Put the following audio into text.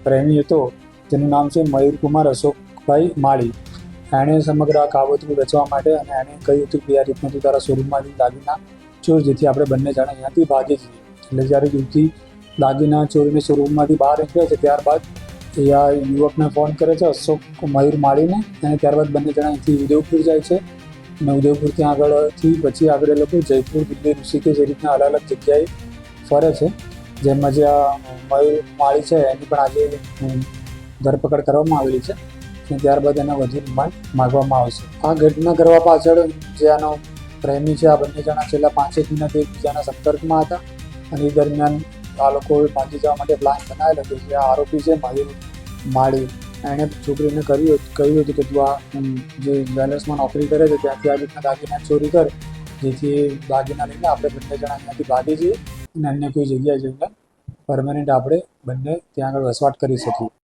પ્રેમી હતો જેનું નામ છે મયુરકુમાર અશોકભાઈ માળી. એણે સમગ્ર આ કાવતરું રચવા માટે અને એણે કહ્યું હતું કે આ રીતના તું તારા શોરૂમમાંથી દાગીના ચોર, જેથી આપણે બંને જણા અહીંયાથી ભાગી જઈએ. એટલે જ્યારે યુવતી દાગીના ચોરીને શોરૂમમાંથી બહાર નીકળે છે ત્યારબાદ એ આ યુવકને ફોન કરે છે, અશોક મયુર માળીને, અને ત્યારબાદ બંને જણા અહીંથી ઉદયપુર જાય છે. અને ઉદયપુર ત્યાં આગળથી પછી આગળ એ લોકો જયપુર, દિલ્હી, ઋષિકેશ એ રીતના અલગ અલગ જગ્યાએ ફરે છે. જેમાં જે આ મયુર માળી છે એની પણ આજે ધરપકડ કરવામાં આવેલી છે અને ત્યારબાદ એના વધુ રિમાન્ડ માગવામાં આવશે. આ ઘટના કરવા પાછળ જે આનો પ્રેમી છે, આ બંને જણા છેલ્લા 5 મહિનાથી એકબીજાના સંપર્કમાં હતા અને એ દરમિયાન આ લોકોએ ભાગી જવા માટે પ્લાન બનાવેલો હતો. જે આરોપી છે મયુર માળી, એણે છોકરીને કહ્યું હતું કે તું આ જે જ્વેલર્સમાં નોકરી કરે છે ત્યાંથી આ રીતના દાગીના ચોરી કર, જેથી દાગીના લઈને આપણે બંને જણા અહીંયાથી ભાગી જઈએ અને અન્ય કોઈ જગ્યાએ જઈને પરમાનન્ટ આપણે બંને ત્યાં આગળ વસવાટ કરી શકીએ.